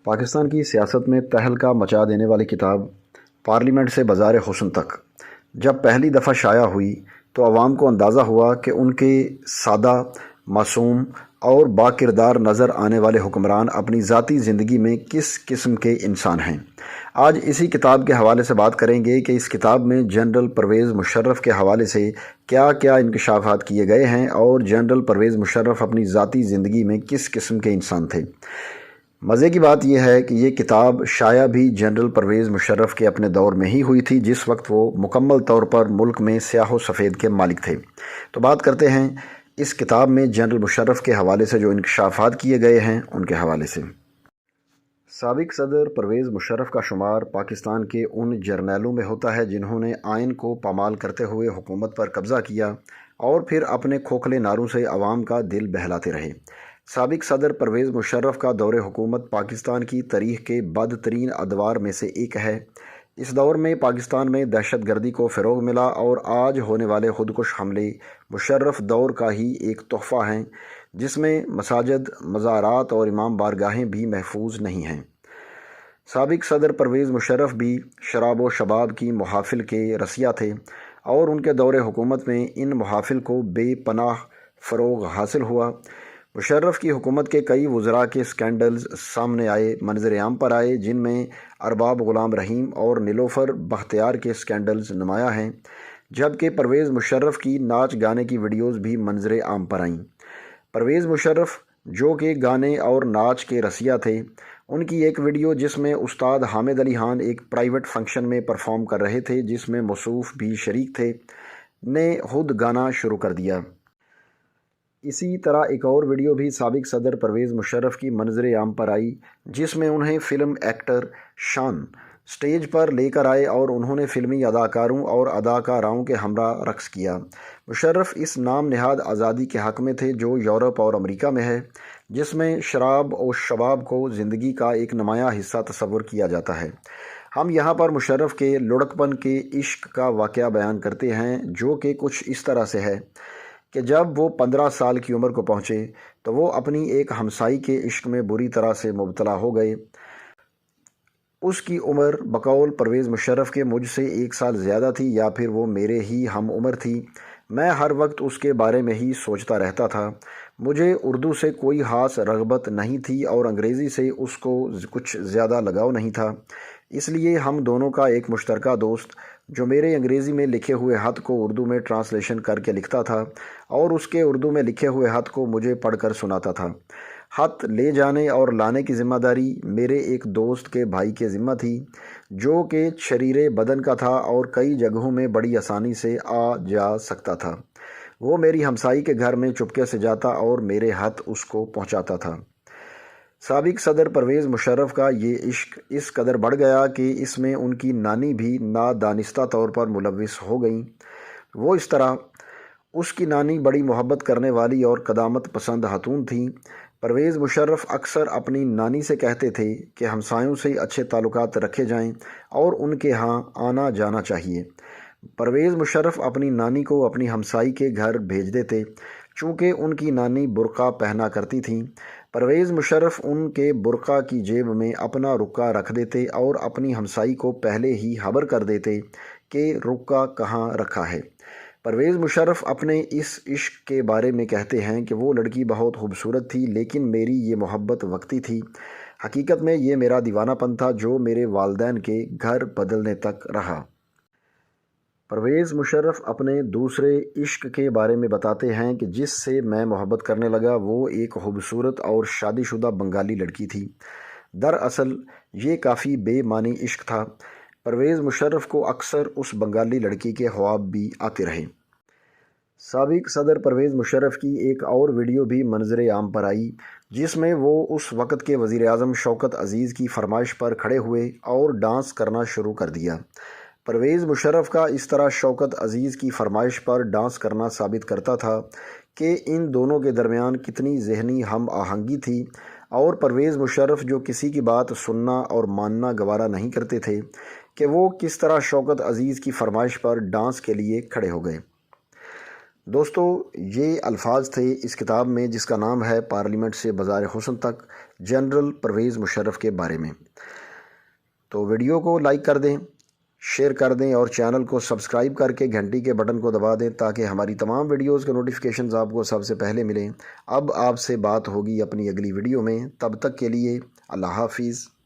پاکستان کی سیاست میں تہلکہ مچا دینے والی کتاب پارلیمنٹ سے بازار حسن تک جب پہلی دفعہ شائع ہوئی تو عوام کو اندازہ ہوا کہ ان کے سادہ، معصوم اور با کردار نظر آنے والے حکمران اپنی ذاتی زندگی میں کس قسم کے انسان ہیں۔ آج اسی کتاب کے حوالے سے بات کریں گے کہ اس کتاب میں جنرل پرویز مشرف کے حوالے سے کیا کیا انکشافات کیے گئے ہیں اور جنرل پرویز مشرف اپنی ذاتی زندگی میں کس قسم کے انسان تھے۔ مزے کی بات یہ ہے کہ یہ کتاب شائع بھی جنرل پرویز مشرف کے اپنے دور میں ہی ہوئی تھی، جس وقت وہ مکمل طور پر ملک میں سیاہ و سفید کے مالک تھے۔ تو بات کرتے ہیں اس کتاب میں جنرل مشرف کے حوالے سے جو انکشافات کیے گئے ہیں ان کے حوالے سے۔ سابق صدر پرویز مشرف کا شمار پاکستان کے ان جرنیلوں میں ہوتا ہے جنہوں نے آئین کو پامال کرتے ہوئے حکومت پر قبضہ کیا اور پھر اپنے کھوکھلے نعروں سے عوام کا دل بہلاتے رہے۔ سابق صدر پرویز مشرف کا دور حکومت پاکستان کی تاریخ کے بدترین ادوار میں سے ایک ہے۔ اس دور میں پاکستان میں دہشت گردی کو فروغ ملا اور آج ہونے والے خودکش حملے مشرف دور کا ہی ایک تحفہ ہیں، جس میں مساجد، مزارات اور امام بارگاہیں بھی محفوظ نہیں ہیں۔ سابق صدر پرویز مشرف بھی شراب و شباب کی محافل کے رسیا تھے اور ان کے دور حکومت میں ان محافل کو بے پناہ فروغ حاصل ہوا۔ مشرف کی حکومت کے کئی وزراء کے سکینڈلز سامنے آئے، منظر عام پر آئے، جن میں ارباب غلام رحیم اور نیلوفر بختیار کے سکینڈلز نمایاں ہیں، جبکہ پرویز مشرف کی ناچ گانے کی ویڈیوز بھی منظر عام پر آئیں۔ پرویز مشرف جو کہ گانے اور ناچ کے رسیا تھے، ان کی ایک ویڈیو جس میں استاد حامد علی خان ایک پرائیویٹ فنکشن میں پرفارم کر رہے تھے، جس میں موصوف بھی شریک تھے، نے خود گانا شروع کر دیا۔ اسی طرح ایک اور ویڈیو بھی سابق صدر پرویز مشرف کی منظر عام پر آئی، جس میں انہیں فلم ایکٹر شان سٹیج پر لے کر آئے اور انہوں نے فلمی اداکاروں اور اداکاراؤں کے ہمراہ رقص کیا۔ مشرف اس نام نہاد آزادی کے حق میں تھے جو یورپ اور امریکہ میں ہے، جس میں شراب و شباب کو زندگی کا ایک نمایاں حصہ تصور کیا جاتا ہے۔ ہم یہاں پر مشرف کے لڑکپن کے عشق کا واقعہ بیان کرتے ہیں، جو کہ کچھ اس طرح سے ہے کہ جب وہ 15 سال کی عمر کو پہنچے تو وہ اپنی ایک ہمسائی کے عشق میں بری طرح سے مبتلا ہو گئے۔ اس کی عمر بقول پرویز مشرف کے مجھ سے 1 سال زیادہ تھی، یا پھر وہ میرے ہی ہم عمر تھی۔ میں ہر وقت اس کے بارے میں ہی سوچتا رہتا تھا۔ مجھے اردو سے کوئی خاص رغبت نہیں تھی اور انگریزی سے اس کو کچھ زیادہ لگاؤ نہیں تھا، اس لیے ہم دونوں کا ایک مشترکہ دوست جو میرے انگریزی میں لکھے ہوئے خط کو اردو میں ٹرانسلیشن کر کے لکھتا تھا اور اس کے اردو میں لکھے ہوئے خط کو مجھے پڑھ کر سناتا تھا۔ خط لے جانے اور لانے کی ذمہ داری میرے ایک دوست کے بھائی کے ذمہ تھی، جو کہ شریر بدن کا تھا اور کئی جگہوں میں بڑی آسانی سے آ جا سکتا تھا۔ وہ میری ہمسائی کے گھر میں چپکے سے جاتا اور میرے خط اس کو پہنچاتا تھا۔ سابق صدر پرویز مشرف کا یہ عشق اس قدر بڑھ گیا کہ اس میں ان کی نانی بھی نادانستہ طور پر ملوث ہو گئیں۔ وہ اس طرح اس کی نانی بڑی محبت کرنے والی اور قدامت پسند خاتون تھیں۔ پرویز مشرف اکثر اپنی نانی سے کہتے تھے کہ ہمسایوں سے اچھے تعلقات رکھے جائیں اور ان کے ہاں آنا جانا چاہیے۔ پرویز مشرف اپنی نانی کو اپنی ہمسائی کے گھر بھیج دیتے، چونکہ ان کی نانی برقع پہنا کرتی تھیں۔ پرویز مشرف ان کے برقع کی جیب میں اپنا رکا رکھ دیتے اور اپنی ہمسائی کو پہلے ہی خبر کر دیتے کہ رکا کہاں رکھا ہے۔ پرویز مشرف اپنے اس عشق کے بارے میں کہتے ہیں کہ وہ لڑکی بہت خوبصورت تھی، لیکن میری یہ محبت وقتی تھی۔ حقیقت میں یہ میرا دیوانہ پن تھا جو میرے والدین کے گھر بدلنے تک رہا۔ پرویز مشرف اپنے دوسرے عشق کے بارے میں بتاتے ہیں کہ جس سے میں محبت کرنے لگا وہ ایک خوبصورت اور شادی شدہ بنگالی لڑکی تھی۔ دراصل یہ کافی بے معنی عشق تھا۔ پرویز مشرف کو اکثر اس بنگالی لڑکی کے خواب بھی آتے رہے۔ سابق صدر پرویز مشرف کی ایک اور ویڈیو بھی منظر عام پر آئی، جس میں وہ اس وقت کے وزیر اعظم شوکت عزیز کی فرمائش پر کھڑے ہوئے اور ڈانس کرنا شروع کر دیا۔ پرویز مشرف کا اس طرح شوکت عزیز کی فرمائش پر ڈانس کرنا ثابت کرتا تھا کہ ان دونوں کے درمیان کتنی ذہنی ہم آہنگی تھی، اور پرویز مشرف جو کسی کی بات سننا اور ماننا گوارا نہیں کرتے تھے کہ وہ کس طرح شوکت عزیز کی فرمائش پر ڈانس کے لیے کھڑے ہو گئے۔ دوستو یہ الفاظ تھے اس کتاب میں جس کا نام ہے پارلیمنٹ سے بازار حسن تک، جنرل پرویز مشرف کے بارے میں۔ تو ویڈیو کو لائک کر دیں، شیئر کر دیں اور چینل کو سبسکرائب کر کے گھنٹی کے بٹن کو دبا دیں تاکہ ہماری تمام ویڈیوز کے نوٹیفیکیشنز آپ کو سب سے پہلے ملیں۔ اب آپ سے بات ہوگی اپنی اگلی ویڈیو میں، تب تک کے لیے اللہ حافظ۔